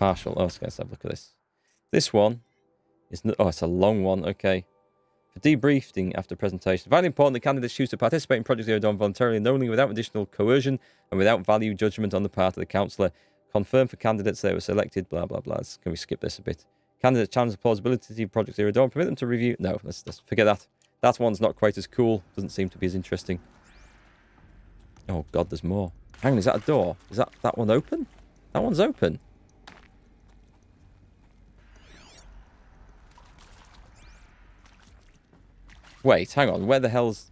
partial. Oh, let's have a look at this. This one is... Oh, it's a long one. Okay. For debriefing after presentation. Vitally important that candidates choose to participate in Project Zero Dawn voluntarily and knowingly without additional coercion and without value judgment on the part of the councillor. Confirm for candidates they were selected. Blah, blah, blah. Can we skip this a bit? Candidates challenge the plausibility of Project Zero Dawn. Permit them to review... No, let's forget that. That one's not quite as cool. Doesn't seem to be as interesting. Oh, God, there's more. Hang on, is that a door? Is that one open? That one's open. Wait, hang on. Where the hell's...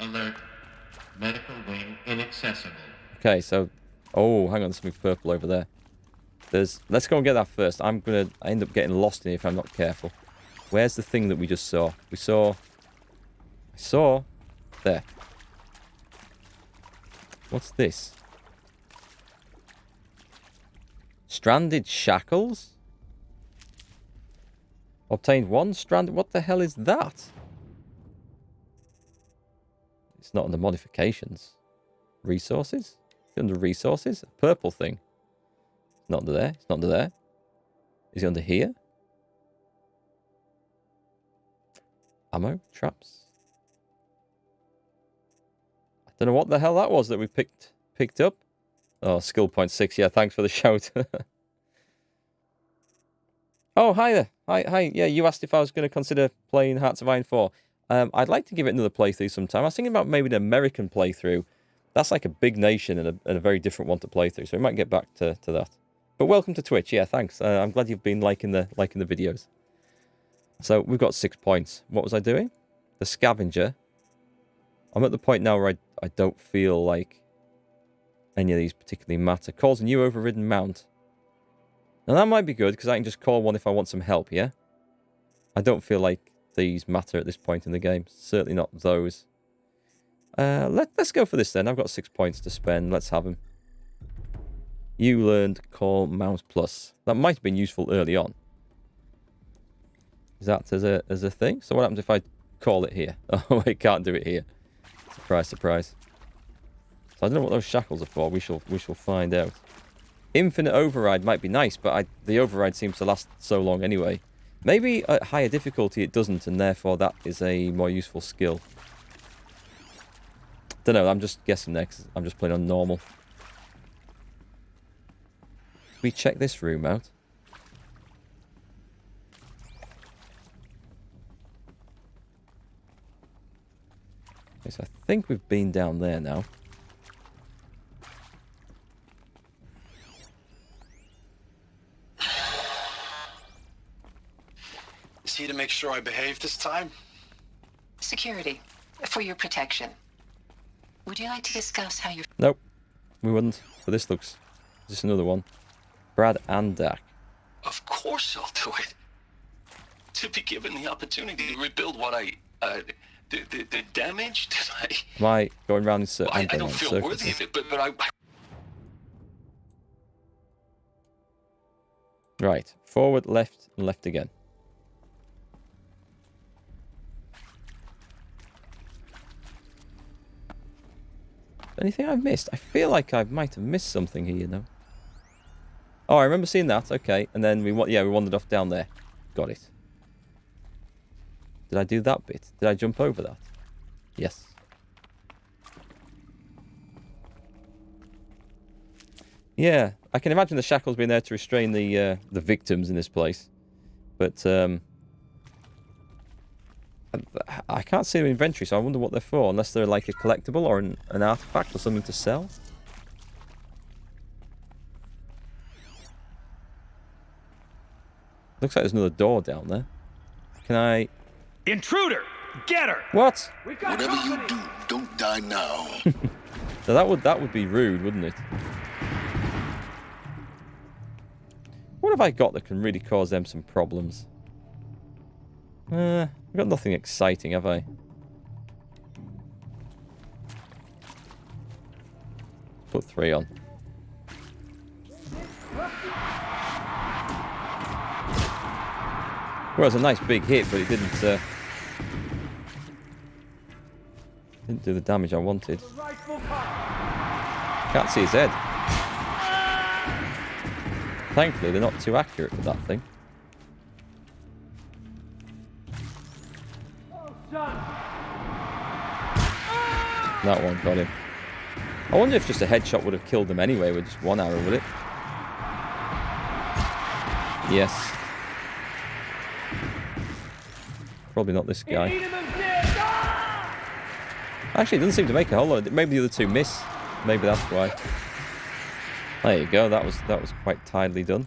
Alert. Medical wing inaccessible. Okay, so... Oh, hang on. There's something purple over there. Let's go and get that first. I end up getting lost in here if I'm not careful. Where's the thing that we just saw? I saw... There. What's this? Stranded shackles? Obtained one stranded... What the hell is that? It's not under modifications. Resources? Is it under resources? A purple thing. It's not under there. It's not under there. Is it under here? Ammo? Traps? I don't know what the hell that was that we picked up. Oh, skill point 6. Yeah, thanks for the shout. Oh, hi there. Hi. Yeah, you asked if I was going to consider playing Hearts of Iron 4. I'd like to give it another playthrough sometime. I was thinking about maybe an American playthrough. That's like a big nation and a very different one to play through, so we might get back to that. But welcome to Twitch. Yeah, thanks. I'm glad you've been liking the videos. So we've got 6 points. What was I doing? The scavenger. I'm at the point now where I don't feel like any of these particularly matter. Calls a new overridden mount. Now that might be good because I can just call one if I want some help, yeah? I don't feel like these matter at this point in the game. Certainly not those. Let's go for this then. I've got 6 points to spend. Let's have them. You learned Call Mount Plus. That might have been useful early on. Is that as a thing? So what happens if I call it here? Oh, I can't do it here. Surprise, surprise. So I don't know what those shackles are for. We shall find out. Infinite override might be nice, but the override seems to last so long anyway. Maybe at higher difficulty it doesn't, and therefore that is a more useful skill. Don't know, I'm just guessing next. I'm just playing on normal. We check this room out. Okay, so I think we've been down there now. Is he to make sure I behave this time? Security, for your protection. Would you like to discuss how you're... Nope, we wouldn't. But this looks... Is this another one? Brad and Dak. Of course I'll do it. To be given the opportunity to rebuild what the damage that I... Am I going round in circles? I don't feel worthy of it, but I... Right, forward, left, and left again. Anything I've missed? I feel like I might have missed something here, you know. Oh, I remember seeing that. Okay, and then we wandered off down there. Got it. Did I do that bit? Did I jump over that? Yes. Yeah, I can imagine the shackles being there to restrain the victims in this place, but I can't see them in inventory, so I wonder what they're for, unless they're like a collectible or an artifact or something to sell. Looks like there's another door down there. Can I... Intruder! Get her! What? Whatever you do, don't die now. So that would be rude, wouldn't it? What have I got that can really cause them some problems? I've got nothing exciting, have I? Put 3 on. Well, it was a nice big hit, but it didn't do the damage I wanted. Can't see his head. Thankfully, they're not too accurate with that thing. That one got him. I wonder if just a headshot would have killed them anyway with just one arrow, would it? Yes. Probably not this guy. Actually, it doesn't seem to make a whole lot. Maybe the other two miss. Maybe that's why. There you go. That was quite tidily done.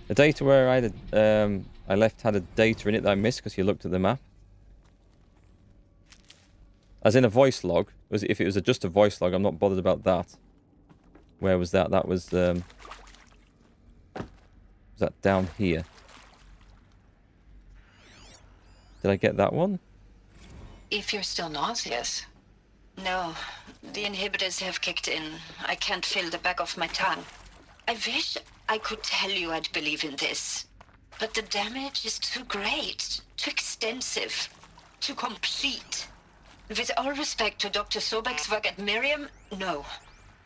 The data where I left had a data in it that I missed because you looked at the map. As in a voice log. If it was just a voice log, I'm not bothered about that. Where was that? That was that down here? Did I get that one? If you're still nauseous. No, the inhibitors have kicked in. I can't feel the back of my tongue. I wish I could tell you I'd believe in this. But the damage is too great, too extensive, too complete. With all respect to Dr. Sobek's work at Miriam, no.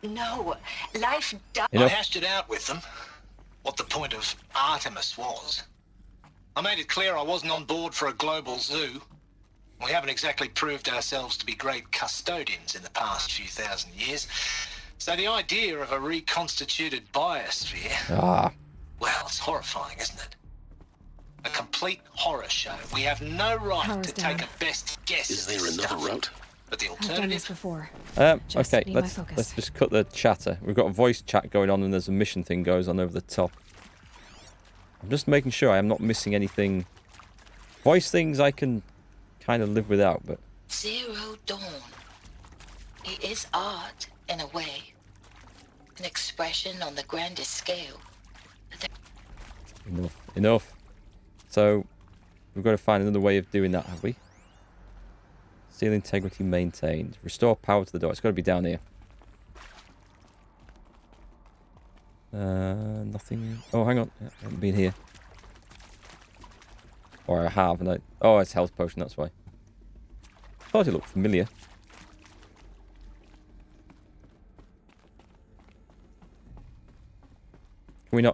No. Life does... You know, I hashed it out with them, what the point of Artemis was. I made it clear I wasn't on board for a global zoo. We haven't exactly proved ourselves to be great custodians in the past few thousand years. So the idea of a reconstituted biosphere... Well, it's horrifying, isn't it? A complete horror show. We have no right Power's to down. take a best guess. Is at there this another stuff. route? But the I've done this alternative... before. Just okay, need my let's focus. just cut the chatter. We've got a voice chat going on and there's a mission thing goes on over the top. I'm just making sure I am not missing anything. Voice things I can kind of live without, but... Zero Dawn. It is art, in a way. An expression on the grandest scale. Enough. So, we've got to find another way of doing that, have we? Seal integrity maintained. Restore power to the door. It's got to be down here. Nothing. Oh, hang on. I haven't been here. Or I have, and I... Oh, it's health potion, that's why. Thought it looked familiar. Can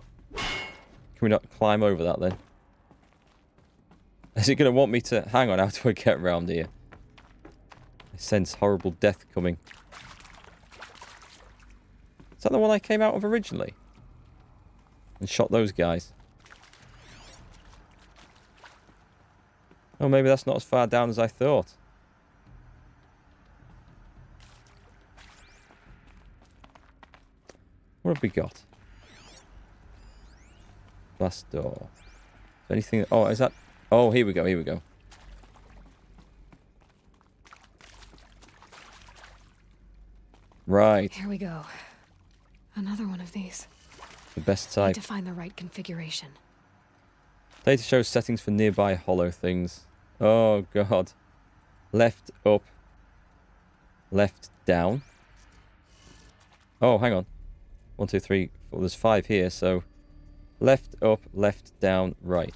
we not climb over that then? Is it going to want me to... Hang on, how do I get around here? I sense horrible death coming. Is that the one I came out of originally? And shot those guys? Oh, maybe that's not as far down as I thought. What have we got? Glass door. Is there anything... Oh, is that... Oh, here we go, here we go. Right. Here we go. Another one of these. The best Need type. to find the right configuration. Data shows settings for nearby hollow things. Oh, God. Left, up. Left, down. Oh, hang on. 1, 2, 3, 4. There's 5 here, so... Left, up, left, down, right.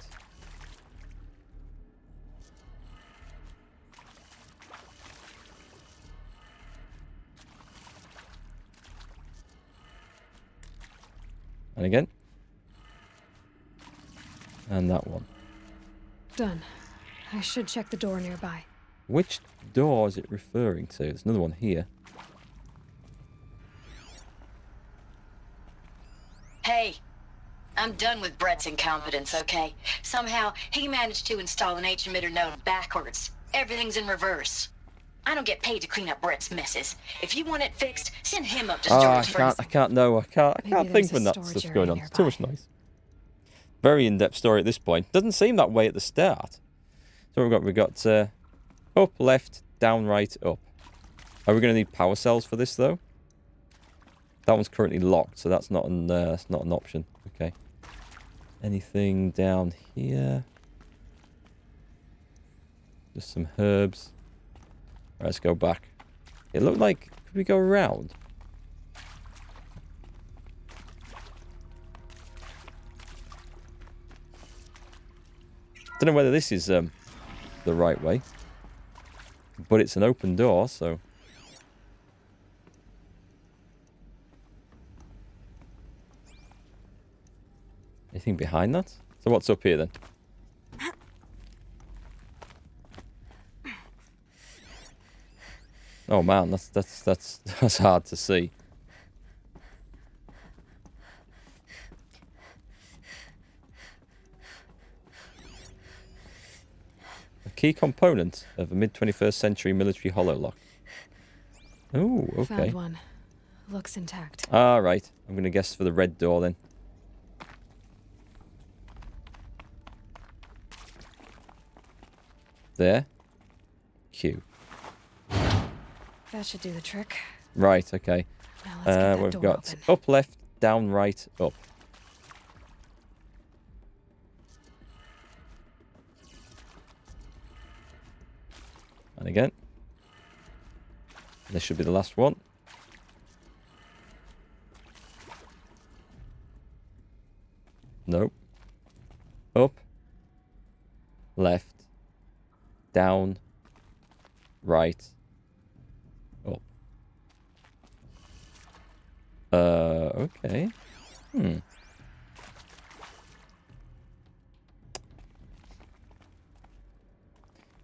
And again. And that one. Done. I should check the door nearby. Which door is it referring to? There's another one here. Hey, I'm done with Brett's incompetence, okay? Somehow, he managed to install an H-emitter node backwards. Everything's in reverse. I don't get paid to clean up Brett's messes. If you want it fixed, send him up to storage for... I can't Maybe think there's when a that storage stuff's area going on. It's too much nearby. noise. Very in-depth story at this point. Doesn't seem that way at the start. So we've got up, left, down, right, up. Are we going to need power cells for this though? That one's currently locked, so that's not an option. Okay. Anything down here? Just some herbs. Right, let's go back. It looked like... Could we go around? Don't know whether this is the right way. But it's an open door, so... Anything behind that? So what's up here then? Oh man, that's hard to see. A key component of a mid-21st century military hololock. Oh, okay. Found one. Looks intact. Ah, right. I'm going to guess for the red door then. There. Q. That should do the trick. Right, okay. Now let's get that We've door got open. up, left, down, right, up. And again. This should be the last one. Nope. Up. Left. Down. Right. Up. Okay.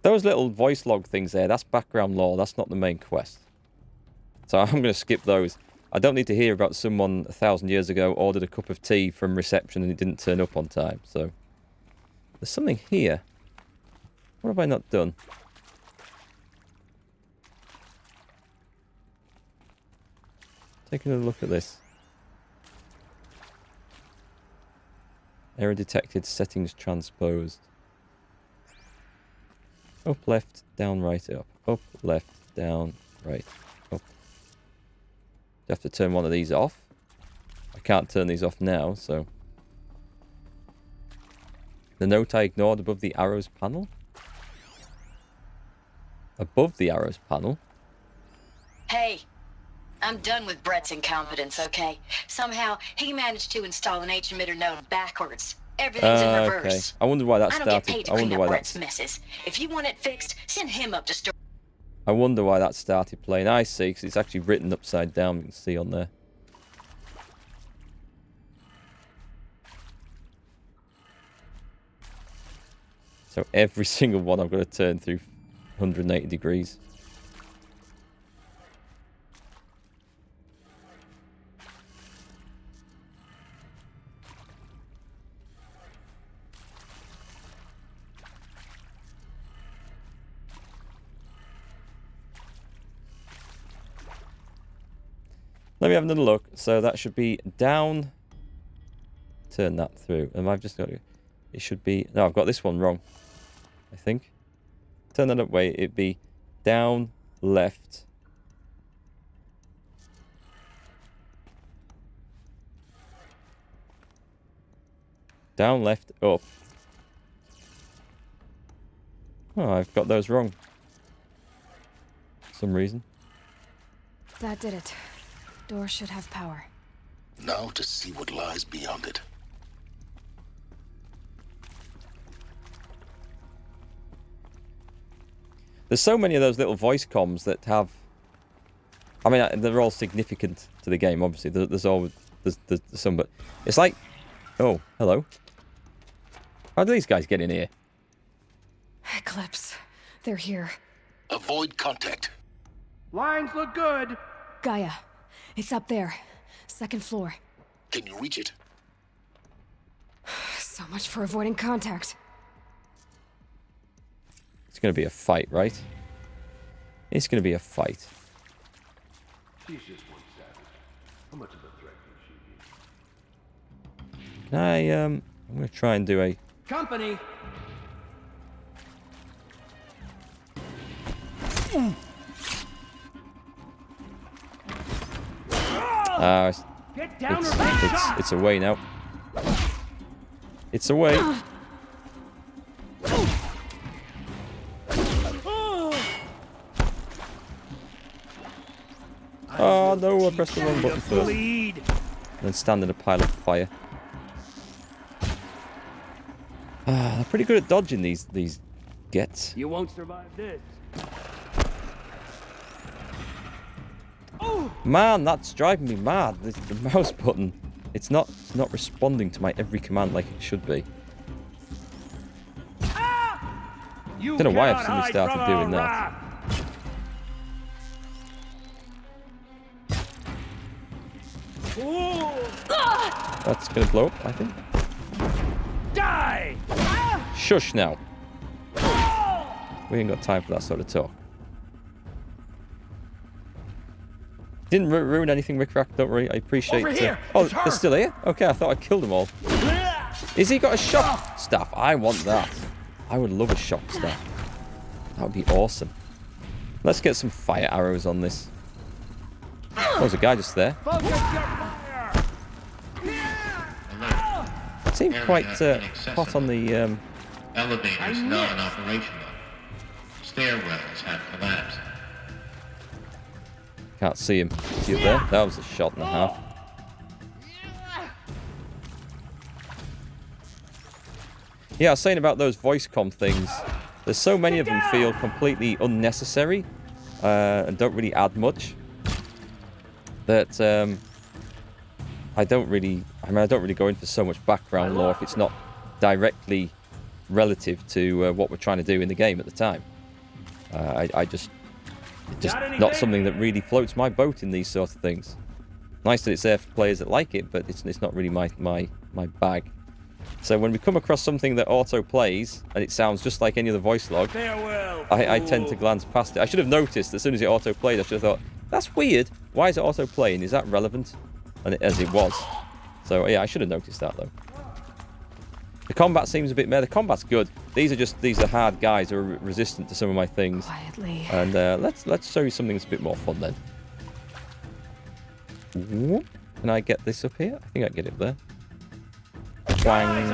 Those little voice log things there, that's background lore. That's not the main quest. So I'm going to skip those. I don't need to hear about someone 1,000 years ago ordered a cup of tea from reception and it didn't turn up on time. So there's something here. What have I not done? Taking a look at this. Error detected, settings transposed. Up, left, down, right, up. Up, left, down, right, up. You have to turn one of these off. I can't turn these off now, so... The note I ignored above the arrows panel? Above the arrows panel? Hey, I'm done with Brett's incompetence, okay? Somehow, he managed to install an H-emitter node backwards. Everything's in Okay. reverse. I wonder why that I don't get paid started. to I clean wonder up why Brett's that's... messes. If you want it fixed, send him up to store. I wonder why that started playing. I see, because it's actually written upside down. You can see on there. So every single one I've got to turn through 180 degrees. Let me have another look. So that should be down. Turn that through. And I've just got to... It should be... No, I've got this one wrong. I think. Turn that up way. It'd be down, left. Down, left, up. Oh, I've got those wrong. For some reason. That did it. Door should have power. Now to see what lies beyond it. There's so many of those little voice comms that have... I mean, they're all significant to the game, obviously. There's always... There's some, but... It's like... Oh, hello. How do these guys get in here? Eclipse. They're here. Avoid contact. Lines look good. Gaia. It's up there. Second floor. Can you reach it? So much for avoiding contact. It's going to be a fight, right? It's going to be a fight. She's just one savage. How much of a threat can she be? Can I, I'm going to try and do a... Company. Get down or get shot. It's away now. It's away. Oh no, I pressed the wrong button first. Bleed. And then stand in a pile of fire. Ah, they're pretty good at dodging these gets. You won't survive this. Man, that's driving me mad. The mouse button. It's not responding to my every command like it should be. Don't know why I've suddenly started doing that. That's gonna blow up, I think. Die! Shush now. We ain't got time for that sort of talk. Didn't ruin anything, Rick Rack, don't worry. I appreciate it. Oh, they're still here? Okay, I thought I killed them all. Is he got a shock staff? I want that. I would love a shock staff. That would be awesome. Let's get some fire arrows on this. Oh, there's a guy just there. Seemed quite hot on the... Elevators non-operational. Stairwells have collapsed. Can't see him. Is he up there? That was a shot and a half. Yeah, I was saying about those voice comm things. There's so many of them feel completely unnecessary and don't really add much. That I don't really go in for so much background lore if it's not directly relative to what we're trying to do in the game at the time. It's just not something that really floats my boat in these sort of things. Nice that it's there for players that like it, but it's not really my bag. So when we come across something that auto plays and it sounds just like any other voice log, I tend to glance past it. I should have noticed as soon as it auto played. I should have thought, that's weird. Why is it auto playing? Is that relevant? And as it was. So yeah, I should have noticed that though. The combat seems a bit meh. The combat's good. These are hard guys who are resistant to some of my things. Quietly. And let's show you something that's a bit more fun then. Whoop. Can I get this up here? I think I can get it there. Twang.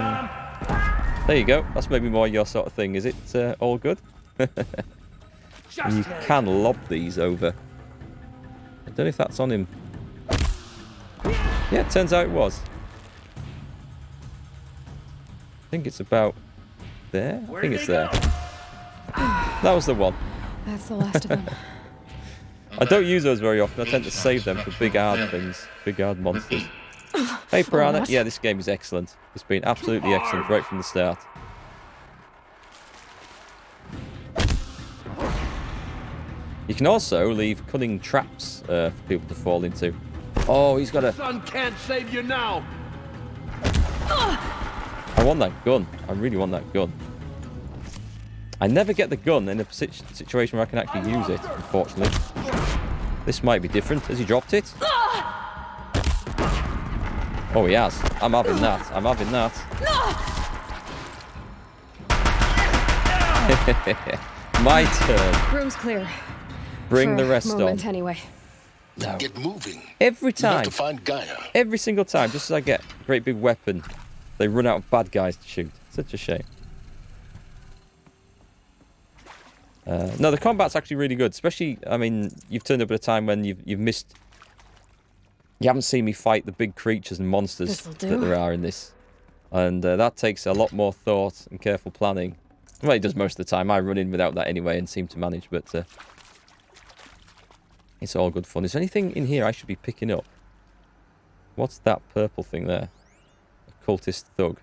There you go. That's maybe more your sort of thing. Is it all good? And you can lob these over. I don't know if that's on him. Yeah, it turns out it was. I think it's about there. I think it's there. That was the one. That's the last of them. I don't use those very often. I tend to save them for big hard things, big hard monsters. Hey Piranha, yeah, this game is excellent. It's been absolutely excellent right from the start. You can also leave cunning traps for people to fall into. Oh, he's got a... Sun can't save you now. I want that gun. I really want that gun. I never get the gun in a situation where I can actually use it, unfortunately. This might be different. Has he dropped it? Oh, he has. I'm having that. I'm having that. My turn. Room's clear. Bring For the rest a moment, on. Anyway. No. Get moving. Every You time. have to find Gaia. Every single time, just as I get a great big weapon, they run out of bad guys to shoot. Such a shame. No, the combat's actually really good. Especially, I mean, you've turned up at a time when you've missed... You haven't seen me fight the big creatures and monsters that there are in this. And that takes a lot more thought and careful planning. Well, it does most of the time. I run in without that anyway and seem to manage, but... it's all good fun. Is there anything in here I should be picking up? What's that purple thing there? A cultist thug.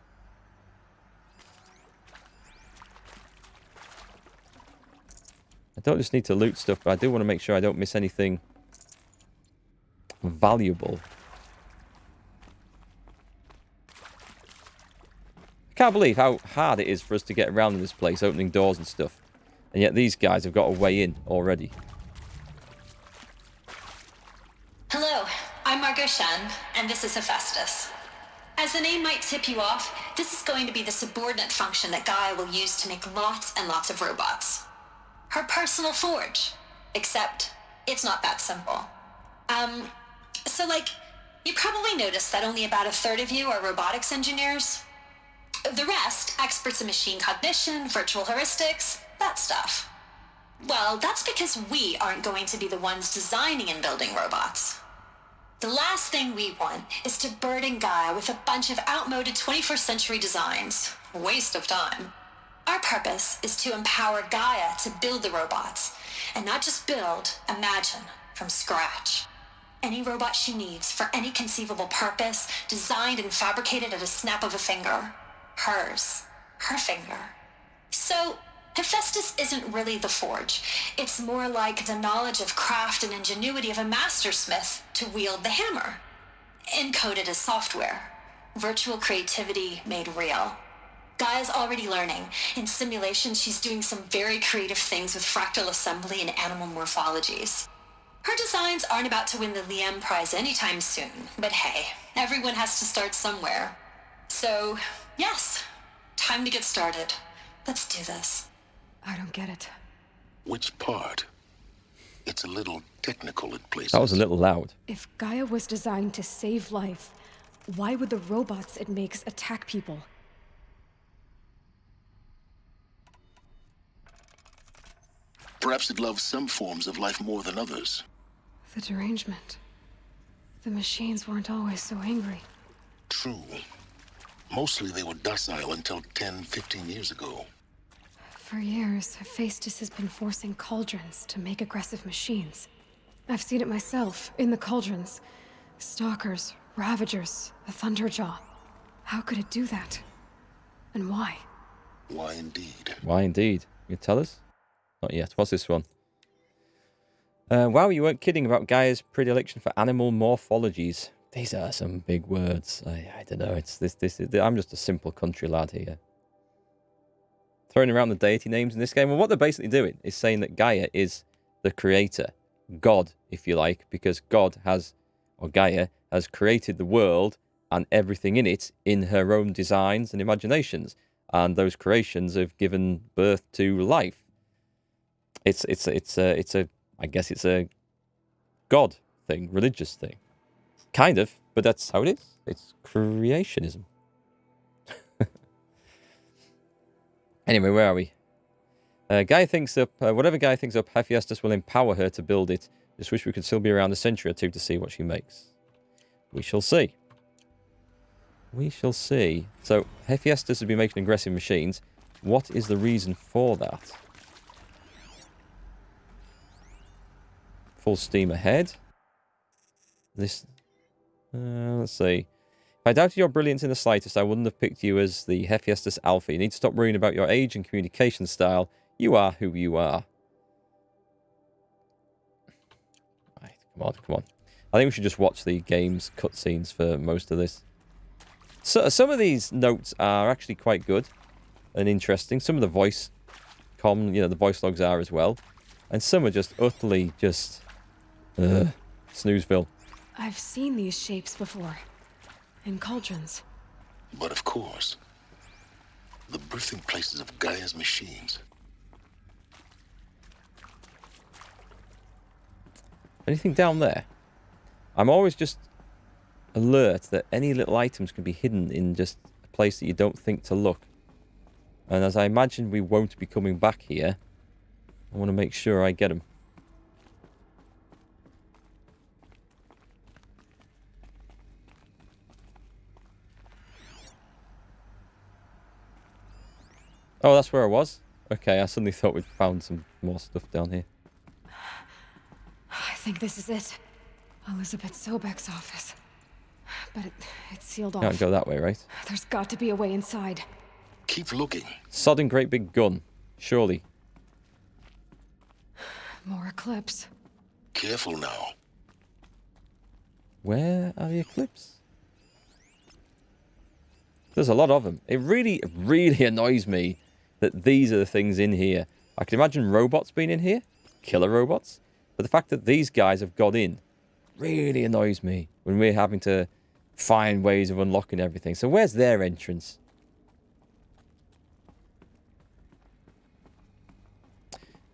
I don't just need to loot stuff, but I do want to make sure I don't miss anything valuable. I can't believe how hard it is for us to get around in this place, opening doors and stuff. And yet these guys have got a way in already. Hello, I'm Markgfl, and this is Hephaestus. As the name might tip you off, this is going to be the subordinate function that Gaia will use to make lots and lots of robots. Her personal forge. Except, it's not that simple. So you probably noticed that only about a third of you are robotics engineers. The rest, experts in machine cognition, virtual heuristics, that stuff. Well, that's because we aren't going to be the ones designing and building robots. The last thing we want is to burden Gaia with a bunch of outmoded 21st century designs. Waste of time. Our purpose is to empower Gaia to build the robots, and not just build, imagine, from scratch. Any robot she needs for any conceivable purpose, designed and fabricated at a snap of a finger. Hers. Her finger. So, Hephaestus isn't really the forge. It's more like the knowledge of craft and ingenuity of a mastersmith to wield the hammer. Encoded as software. Virtual creativity made real. Gaia's already learning. In simulations, she's doing some very creative things with fractal assembly and animal morphologies. Her designs aren't about to win the Liam Prize anytime soon, but hey, everyone has to start somewhere. So, yes, time to get started. Let's do this. I don't get it. Which part? It's a little technical in places. That was a little loud. If Gaia was designed to save life, why would the robots it makes attack people? Perhaps it loves some forms of life more than others. The derangement. The machines weren't always so angry. True. Mostly they were docile until 10, 15 years ago. For years, Hephaestus has been forcing cauldrons to make aggressive machines. I've seen it myself, in the cauldrons. Stalkers, Ravagers, a Thunderjaw. How could it do that? And why? Why indeed? Why indeed? You tell us? Not yet. What's this one? Wow, you weren't kidding about Gaia's predilection for animal morphologies. These are some big words. I don't know. It's this. I'm just a simple country lad here. Throwing around the deity names in this game. Well, what they're basically doing is saying that Gaia is the creator. God, if you like, because God has, or Gaia, has created the world and everything in it in her own designs and imaginations. And those creations have given birth to life. It's a I guess it's a God thing, religious thing. Kind of, but that's how it is. It's creationism. Anyway, where are we? Gaia thinks up, whatever Gaia thinks up, Hephaestus will empower her to build it. Just wish we could still be around a century or two to see what she makes. We shall see. We shall see. So, Hephaestus has been making aggressive machines. What is the reason for that? Full steam ahead. This... let's see. If I doubted your brilliance in the slightest, I wouldn't have picked you as the Hephaestus Alpha. You need to stop worrying about your age and communication style. You are who you are. Right, come on. I think we should just watch the game's cutscenes for most of this. So, some of these notes are actually quite good and interesting. Some of the voice the voice logs are as well. And some are just utterly just... snoozeville. I've seen these shapes before. In cauldrons. But of course, the birthing places of Gaia's machines. Anything down there? I'm always just alert that any little items can be hidden in just a place that you don't think to look. And as I imagine we won't be coming back here, I want to make sure I get them. Oh, that's where I was? Okay, I suddenly thought we'd found some more stuff down here. I think this is it. Elizabeth Sobek's office. But it's sealed off. Can't go that way, right? There's got to be a way inside. Keep looking. Sodding great big gun. Surely. More Eclipse. Careful now. Where are the Eclipse? There's a lot of them. It really, really annoys me that these are the things in here. I can imagine robots being in here. Killer robots. But the fact that these guys have got in really annoys me when we're having to find ways of unlocking everything. So where's their entrance?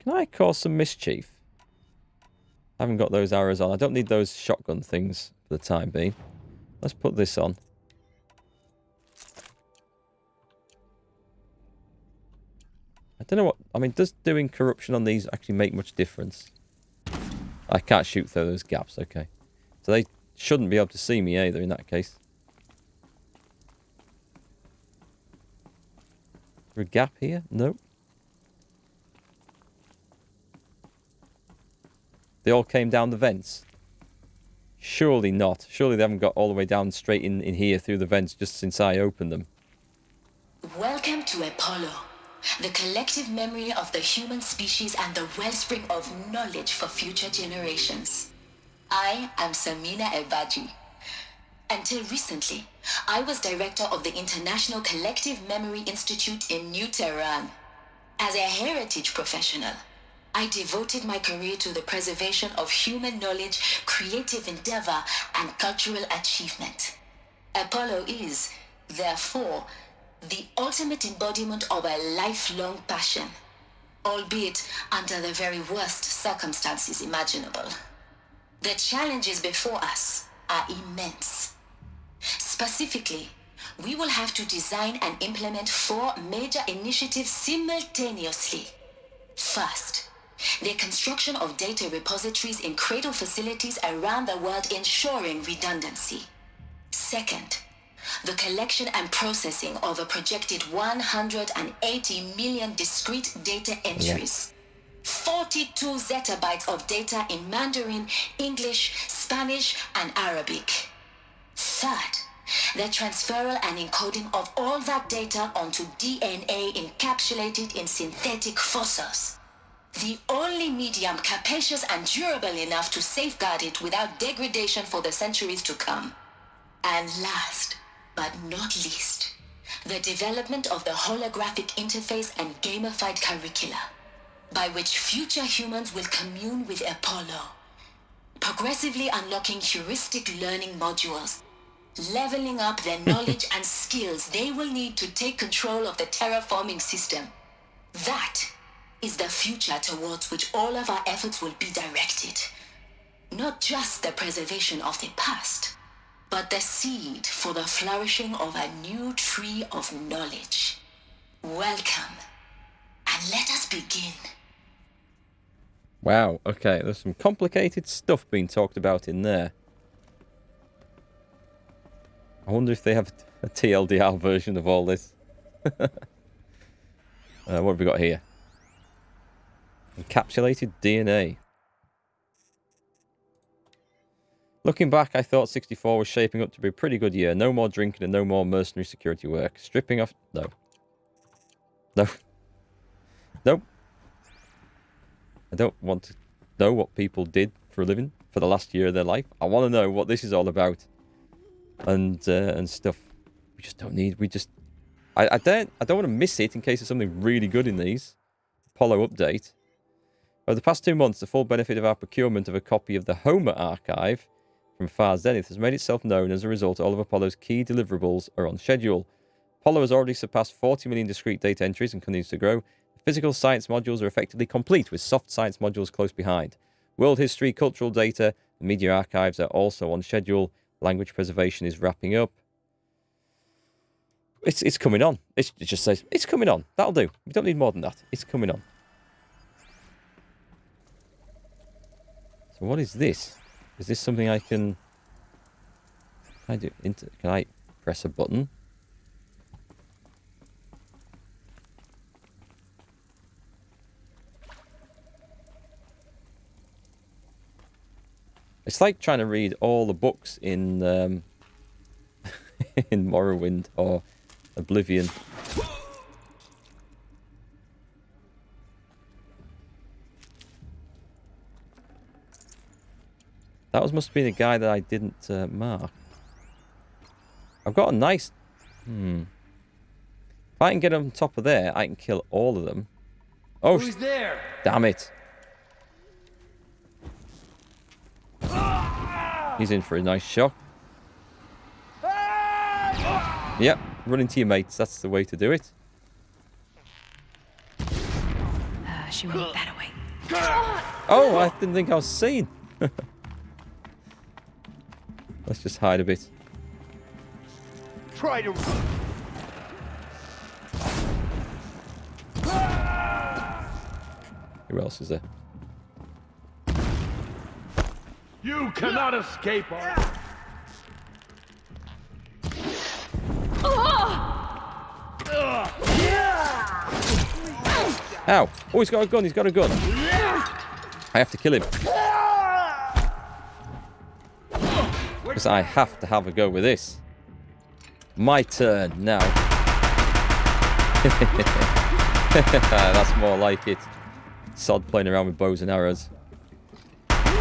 Can I cause some mischief? I haven't got those arrows on. I don't need those shotgun things for the time being. Let's put this on. I don't know what... I mean, does doing corruption on these actually make much difference? I can't shoot through those gaps, okay. So they shouldn't be able to see me either in that case. Is there a gap here? No. They all came down the vents. Surely not. Surely they haven't got all the way down straight in here through the vents just since I opened them. Welcome to Apollo, the collective memory of the human species and the wellspring of knowledge for future generations. I am Samina Ebaji. Until recently, I was director of the International Collective Memory Institute in New Tehran. As a heritage professional, I devoted my career to the preservation of human knowledge, creative endeavor, and cultural achievement. Apollo is, therefore, the ultimate embodiment of a lifelong passion, albeit under the very worst circumstances imaginable. The challenges before us are immense. Specifically, we will have to design and implement 4 major initiatives simultaneously. First, the construction of data repositories in cradle facilities around the world ensuring redundancy. Second, the collection and processing of a projected 180 million discrete data entries. 42 zettabytes of data in Mandarin, English, Spanish, and Arabic. Third, the transferal and encoding of all that data onto DNA encapsulated in synthetic fossils. The only medium capacious and durable enough to safeguard it without degradation for the centuries to come. And last, but not least, the development of the holographic interface and gamified curricula, by which future humans will commune with Apollo, progressively unlocking heuristic learning modules, leveling up their knowledge and skills they will need to take control of the terraforming system. That is the future towards which all of our efforts will be directed. Not just the preservation of the past, but the seed for the flourishing of a new tree of knowledge. Welcome, and let us begin. Wow, okay, there's some complicated stuff being talked about in there. I wonder if they have a TLDR version of all this. What have we got here? Encapsulated DNA. Looking back, I thought 64 was shaping up to be a pretty good year. No more drinking and no more mercenary security work. Stripping off... No. No. Nope. I don't want to know what people did for a living for the last year of their life. I want to know what this is all about. And stuff. We just don't need... We just... I don't want to miss it in case there's something really good in these. Apollo update. Over the past 2 months, the full benefit of our procurement of a copy of the Homer archive from Far Zenith has made itself known. As a result, all of Apollo's key deliverables are on schedule. Apollo has already surpassed 40 million discrete data entries and continues to grow. The physical science modules are effectively complete, with soft science modules close behind. World history, cultural data, and media archives are also on schedule. Language preservation is wrapping up. It's coming on. It just says, it's coming on. That'll do. We don't need more than that. It's coming on. So what is this? Is this something I can... Can I press a button? It's like trying to read all the books in in Morrowind or Oblivion. That must have been a guy that I didn't mark. I've got a nice... If I can get on top of there, I can kill all of them. Oh, who's there? Damn it. He's in for a nice shock. Yep, run into your mates. That's the way to do it. She went that way. Oh, I didn't think I was seen. Let's just hide a bit. Try to run. Who else is there? You cannot escape us. Ow! Oh, he's got a gun. He's got a gun. I have to kill him. Because I have to have a go with this. My turn now. That's more like it. Sod playing around with bows and arrows. That's the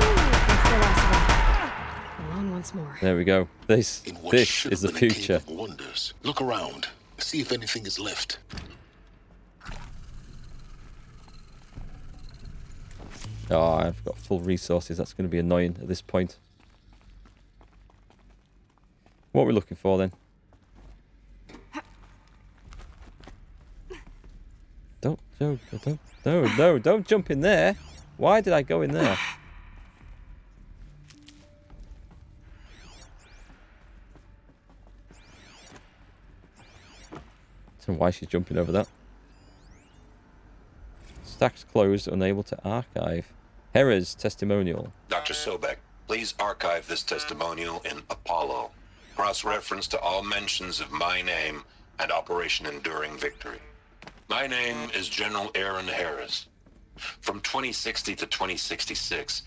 last of them. On once more. There we go. This is the future. Wonders. Look around. See if anything is left. Oh, I've got full resources. That's going to be annoying at this point. What are we looking for then? Don't jump in there. Why did I go in there? I don't know why she's jumping over that. Stacks closed, unable to archive. Hera's testimonial. Dr. Sobek, please archive this testimonial in Apollo. Cross-reference to all mentions of my name and Operation Enduring Victory. My name is General Aaron Harris. From 2060 to 2066,